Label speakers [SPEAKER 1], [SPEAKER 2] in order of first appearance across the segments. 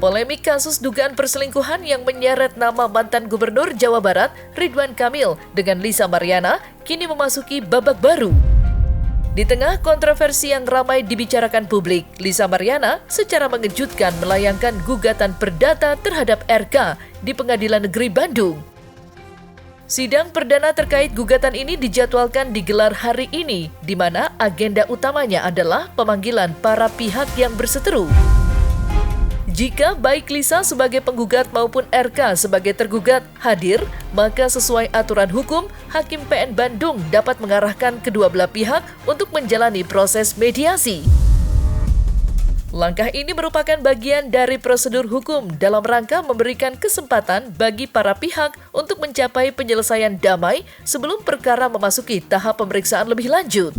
[SPEAKER 1] Polemik kasus dugaan perselingkuhan yang menyeret nama mantan Gubernur Jawa Barat Ridwan Kamil dengan Lisa Mariana kini memasuki babak baru. Di tengah kontroversi yang ramai dibicarakan publik, Lisa Mariana secara mengejutkan melayangkan gugatan perdata terhadap RK di Pengadilan Negeri Bandung. Sidang perdana terkait gugatan ini dijadwalkan digelar hari ini, di mana agenda utamanya adalah pemanggilan para pihak yang berseteru. Jika baik Lisa sebagai penggugat maupun RK sebagai tergugat hadir, maka sesuai aturan hukum, Hakim PN Bandung dapat mengarahkan kedua belah pihak untuk menjalani proses mediasi. Langkah ini merupakan bagian dari prosedur hukum dalam rangka memberikan kesempatan bagi para pihak untuk mencapai penyelesaian damai sebelum perkara memasuki tahap pemeriksaan lebih lanjut.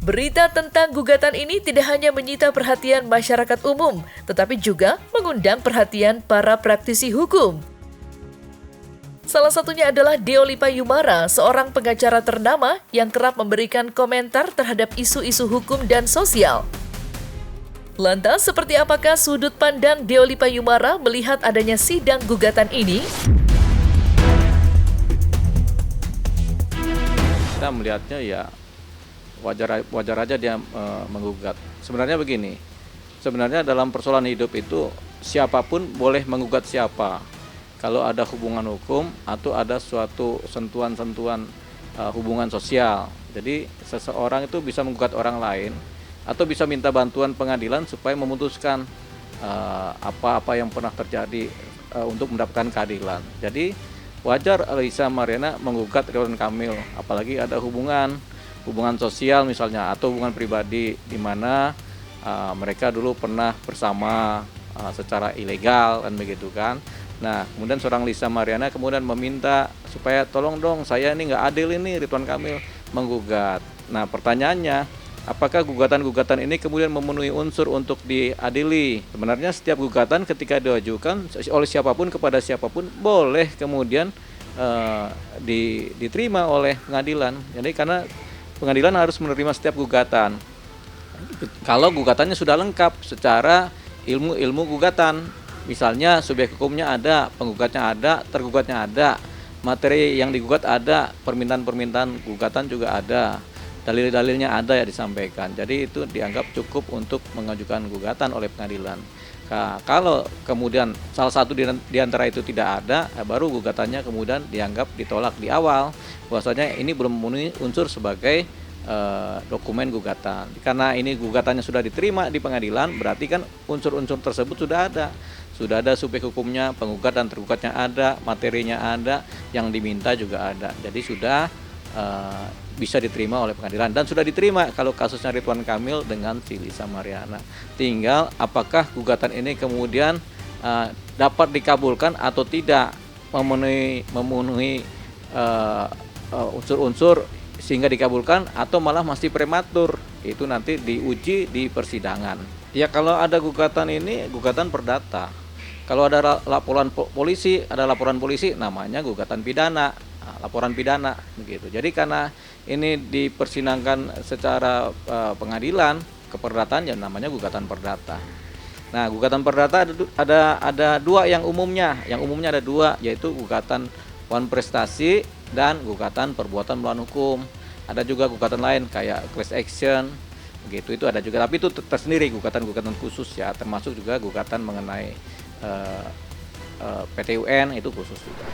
[SPEAKER 1] Berita tentang gugatan ini tidak hanya menyita perhatian masyarakat umum, tetapi juga mengundang perhatian para praktisi hukum. Salah satunya adalah Deolipa Yumara, seorang pengacara ternama yang kerap memberikan komentar terhadap isu-isu hukum dan sosial. Lantas, seperti apakah sudut pandang Deolipa Yumara melihat adanya sidang gugatan ini?
[SPEAKER 2] Kita melihatnya ya wajar aja dia menggugat. Sebenarnya begini, sebenarnya dalam persoalan hidup itu siapapun boleh menggugat siapa. Kalau ada hubungan hukum atau ada suatu sentuhan-sentuhan hubungan sosial. Jadi seseorang itu bisa menggugat orang lain atau bisa minta bantuan pengadilan supaya memutuskan apa-apa yang pernah terjadi untuk mendapatkan keadilan. Jadi wajar Lisa Mariana menggugat Ridwan Kamil, apalagi ada hubungan sosial misalnya atau hubungan pribadi di mana mereka dulu pernah bersama secara ilegal kan begitu kan. Nah, kemudian seorang Lisa Mariana kemudian meminta supaya tolong dong, saya ini nggak adil ini, Ridwan Kamil menggugat. Nah, pertanyaannya, apakah gugatan-gugatan ini kemudian memenuhi unsur untuk diadili? Sebenarnya setiap gugatan ketika diajukan oleh siapapun kepada siapapun boleh kemudian diterima oleh pengadilan. Jadi karena pengadilan harus menerima setiap gugatan. Kalau gugatannya sudah lengkap secara ilmu gugatan, misalnya subjek hukumnya ada, penggugatnya ada, tergugatnya ada, materi yang digugat ada, permintaan-permintaan gugatan juga ada, dalil-dalilnya ada ya disampaikan. Jadi itu dianggap cukup untuk mengajukan gugatan oleh pengadilan. Nah, kalau kemudian salah satu di antara itu tidak ada, baru gugatannya kemudian dianggap ditolak di awal, bahwasanya ini belum memenuhi unsur sebagai dokumen gugatan. Karena ini gugatannya sudah diterima di pengadilan, berarti kan unsur-unsur tersebut sudah ada subjek hukumnya, penggugat dan tergugatnya ada, materinya ada, yang diminta juga ada. Jadi sudah bisa diterima oleh pengadilan dan sudah diterima kalau kasusnya Ridwan Kamil dengan si Lisa Mariana. Tinggal apakah gugatan ini kemudian dapat dikabulkan atau tidak, memenuhi unsur-unsur sehingga dikabulkan atau malah masih prematur. Itu nanti diuji di persidangan. Ya, kalau ada gugatan ini gugatan perdata. Kalau ada laporan polisi, namanya gugatan pidana. Laporan pidana begitu. Jadi karena ini dipersidangkan secara pengadilan keperdataan, ya namanya gugatan perdata. Nah, gugatan perdata ada dua yang umumnya ada dua, yaitu gugatan wan prestasi dan gugatan perbuatan melawan hukum. Ada juga gugatan lain kayak class action begitu, itu ada juga, tapi itu tersendiri gugatan khusus ya, termasuk juga gugatan mengenai PT UN itu khusus juga.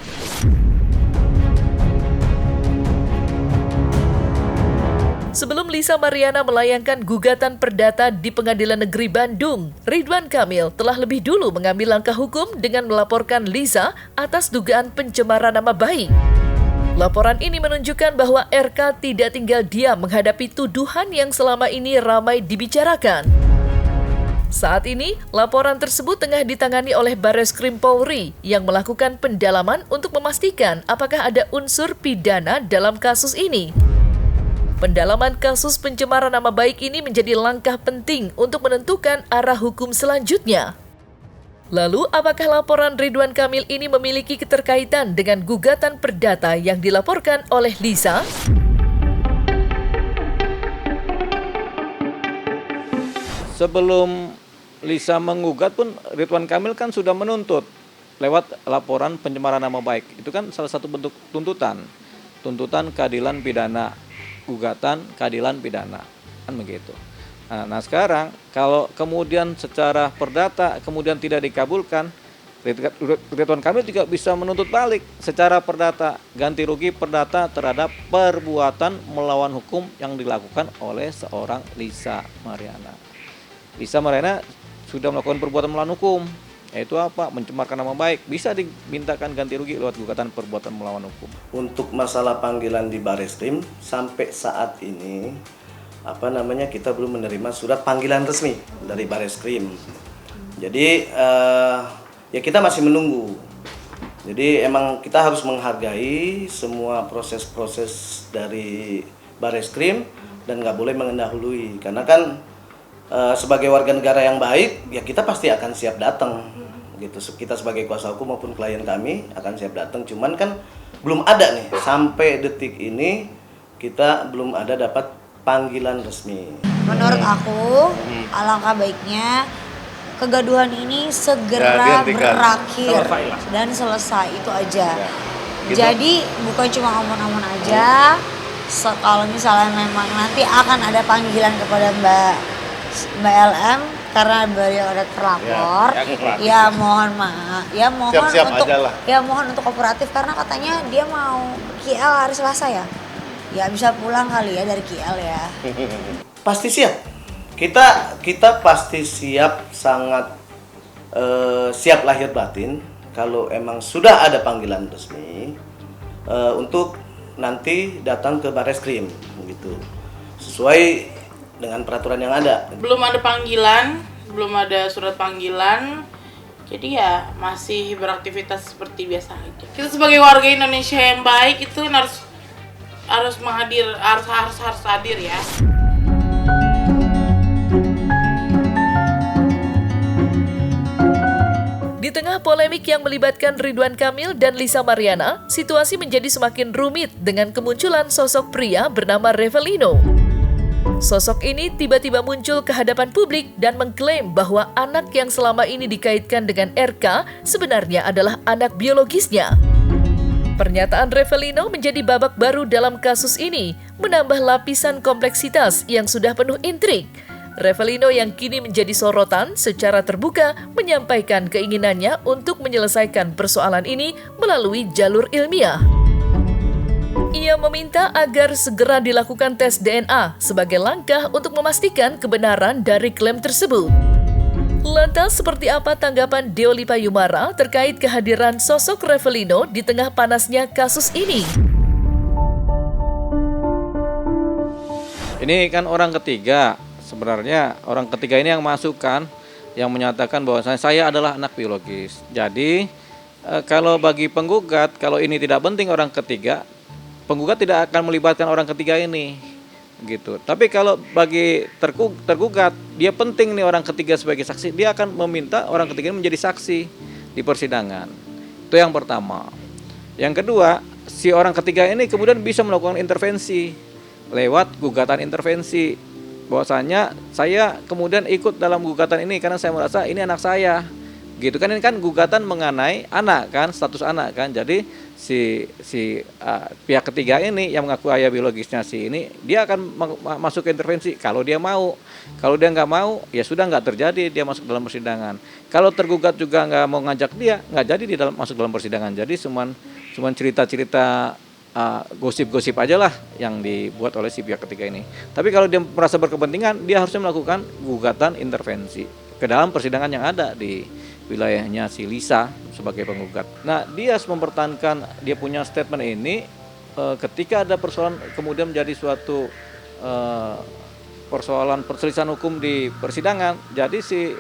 [SPEAKER 1] Sebelum Lisa Mariana melayangkan gugatan perdata di Pengadilan Negeri Bandung, Ridwan Kamil telah lebih dulu mengambil langkah hukum dengan melaporkan Lisa atas dugaan pencemaran nama baik. Laporan ini menunjukkan bahwa RK tidak tinggal diam menghadapi tuduhan yang selama ini ramai dibicarakan. Saat ini, laporan tersebut tengah ditangani oleh Barreskrim Polri yang melakukan pendalaman untuk memastikan apakah ada unsur pidana dalam kasus ini. Pendalaman kasus pencemaran nama baik ini menjadi langkah penting untuk menentukan arah hukum selanjutnya. Lalu, apakah laporan Ridwan Kamil ini memiliki keterkaitan dengan gugatan perdata yang dilaporkan oleh Lisa?
[SPEAKER 2] Sebelum Lisa menggugat pun Ridwan Kamil kan sudah menuntut lewat laporan pencemaran nama baik. Itu kan salah satu bentuk tuntutan. Tuntutan keadilan pidana, gugatan keadilan pidana. Kan begitu. Nah sekarang kalau kemudian secara perdata kemudian tidak dikabulkan, Ridwan Kamil juga bisa menuntut balik secara perdata, ganti rugi perdata terhadap perbuatan melawan hukum yang dilakukan oleh seorang Lisa Mariana. Lisa Mariana sudah melakukan perbuatan melawan hukum, yaitu apa? Mencemarkan nama baik, bisa dimintakan ganti rugi lewat gugatan perbuatan melawan hukum.
[SPEAKER 3] Untuk masalah panggilan di Bareskrim sampai saat ini kita belum menerima surat panggilan resmi dari Bareskrim. Jadi ya kita masih menunggu. Jadi emang kita harus menghargai semua proses-proses dari Bareskrim dan nggak boleh mendahului. Karena kan sebagai warga negara yang baik, ya kita pasti akan siap datang. Gitu. Kita sebagai kuasa hukum maupun klien kami akan siap datang. Cuman kan belum ada nih sampai detik ini kita belum ada dapat panggilan resmi.
[SPEAKER 4] Menurut aku alangkah baiknya kegaduhan ini segera berakhir dan selesai, itu aja. Gitu. Jadi bukan cuma omong-omong aja. Kalau misalnya memang nanti akan ada panggilan kepada Mbak LM karena beliau ada terlapor, ya mohon maaf, ya mohon mohon untuk kooperatif karena katanya dia mau KL hari Selasa ya. Ya bisa pulang kali ya dari KL ya.
[SPEAKER 3] Pasti siap. Kita pasti siap, sangat siap lahir batin kalau emang sudah ada panggilan resmi untuk nanti datang ke Bareskrim gitu. Sesuai dengan peraturan yang ada.
[SPEAKER 5] Belum ada panggilan, belum ada surat panggilan. Jadi ya masih beraktivitas seperti biasa aja. Kita sebagai warga Indonesia yang baik itu harus hadir ya.
[SPEAKER 1] Di tengah polemik yang melibatkan Ridwan Kamil dan Lisa Mariana, situasi menjadi semakin rumit dengan kemunculan sosok pria bernama Revelino. Sosok ini tiba-tiba muncul ke hadapan publik dan mengklaim bahwa anak yang selama ini dikaitkan dengan RK sebenarnya adalah anak biologisnya. Pernyataan Revelino menjadi babak baru dalam kasus ini, menambah lapisan kompleksitas yang sudah penuh intrik. Revelino yang kini menjadi sorotan secara terbuka menyampaikan keinginannya untuk menyelesaikan persoalan ini melalui jalur ilmiah. Ia meminta agar segera dilakukan tes DNA sebagai langkah untuk memastikan kebenaran dari klaim tersebut. Lantas seperti apa tanggapan Deoli Payumara terkait kehadiran sosok Revelino di tengah panasnya kasus ini?
[SPEAKER 2] Ini kan orang ketiga. Sebenarnya orang ketiga ini yang masukkan, yang menyatakan bahwa saya adalah anak biologis. Jadi kalau bagi penggugat, kalau ini tidak penting orang ketiga, penggugat tidak akan melibatkan orang ketiga ini, gitu. Tapi kalau bagi tergugat, dia penting nih orang ketiga sebagai saksi, dia akan meminta orang ketiga ini menjadi saksi di persidangan. Itu yang pertama. Yang kedua, si orang ketiga ini kemudian bisa melakukan intervensi lewat gugatan intervensi. Bahwasanya saya kemudian ikut dalam gugatan ini karena saya merasa ini anak saya, gitu kan. Ini kan gugatan mengenai anak kan, status anak kan. Jadi si pihak ketiga ini yang mengaku ayah biologisnya si ini, dia akan masuk ke intervensi kalau dia mau. Kalau dia nggak mau, ya sudah nggak terjadi dia masuk dalam persidangan. Kalau tergugat juga nggak mau ngajak dia, nggak jadi di dalam masuk dalam persidangan. Jadi cuman cerita-cerita gosip-gosip aja lah yang dibuat oleh si pihak ketiga ini. Tapi kalau dia merasa berkepentingan, dia harusnya melakukan gugatan intervensi ke dalam persidangan yang ada di wilayahnya si Lisa sebagai penggugat. Nah, dia harus mempertahankan dia punya statement ini ketika ada persoalan kemudian menjadi suatu persoalan perselisihan hukum di persidangan. Jadi si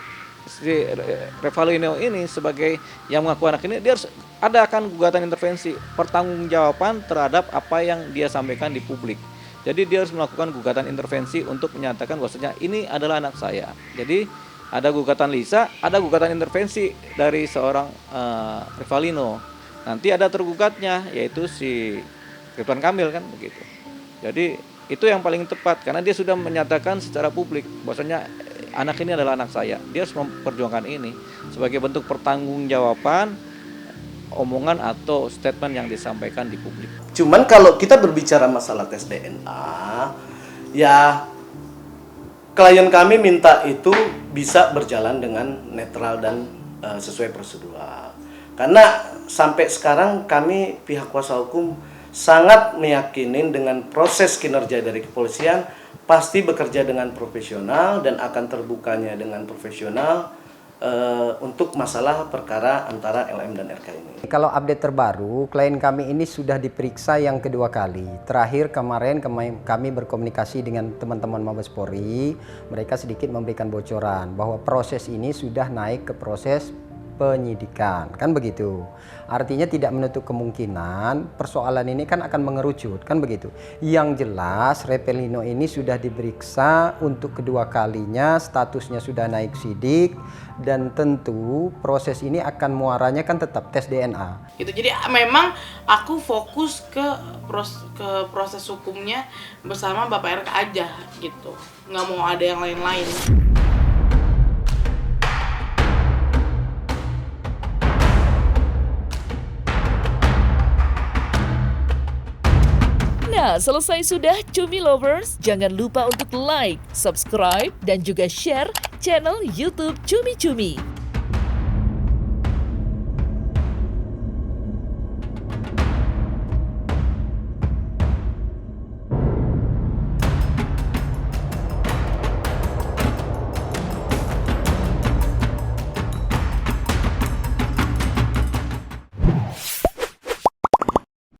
[SPEAKER 2] Revalino ini sebagai yang mengaku anak ini, dia harus ada akan gugatan intervensi, pertanggungjawaban terhadap apa yang dia sampaikan di publik. Jadi dia harus melakukan gugatan intervensi untuk menyatakan bahwasanya ini adalah anak saya. Jadi ada gugatan Lisa, ada gugatan intervensi dari seorang Revalino. Nanti ada tergugatnya yaitu si Ridwan Kamil kan begitu. Jadi itu yang paling tepat karena dia sudah menyatakan secara publik bahwasanya anak ini adalah anak saya, dia harus memperjuangkan ini sebagai bentuk pertanggungjawaban omongan atau statement yang disampaikan di publik.
[SPEAKER 3] Cuman kalau kita berbicara masalah tes DNA, ya klien kami minta itu bisa berjalan dengan netral dan sesuai prosedural. Karena sampai sekarang kami pihak kuasa hukum sangat meyakinin dengan proses kinerja dari kepolisian pasti bekerja dengan profesional dan akan terbukanya dengan profesional untuk masalah perkara antara LM dan RK ini.
[SPEAKER 6] Kalau update terbaru, klien kami ini sudah diperiksa yang kedua kali. Terakhir kemarin kami berkomunikasi dengan teman-teman Mabes Polri, mereka sedikit memberikan bocoran bahwa proses ini sudah naik ke proses penyidikan, kan begitu. Artinya tidak menutup kemungkinan persoalan ini kan akan mengerucut, kan begitu. Yang jelas Repelino ini sudah diperiksa untuk kedua kalinya, statusnya sudah naik sidik, dan tentu proses ini akan muaranya kan tetap tes DNA.
[SPEAKER 5] Gitu. Jadi memang aku fokus ke proses hukumnya bersama Bapak RK aja gitu. Nggak mau ada yang lain-lain.
[SPEAKER 1] Nah, selesai sudah Cumi Lovers. Jangan lupa untuk like, subscribe, dan juga share channel YouTube Cumi Cumi.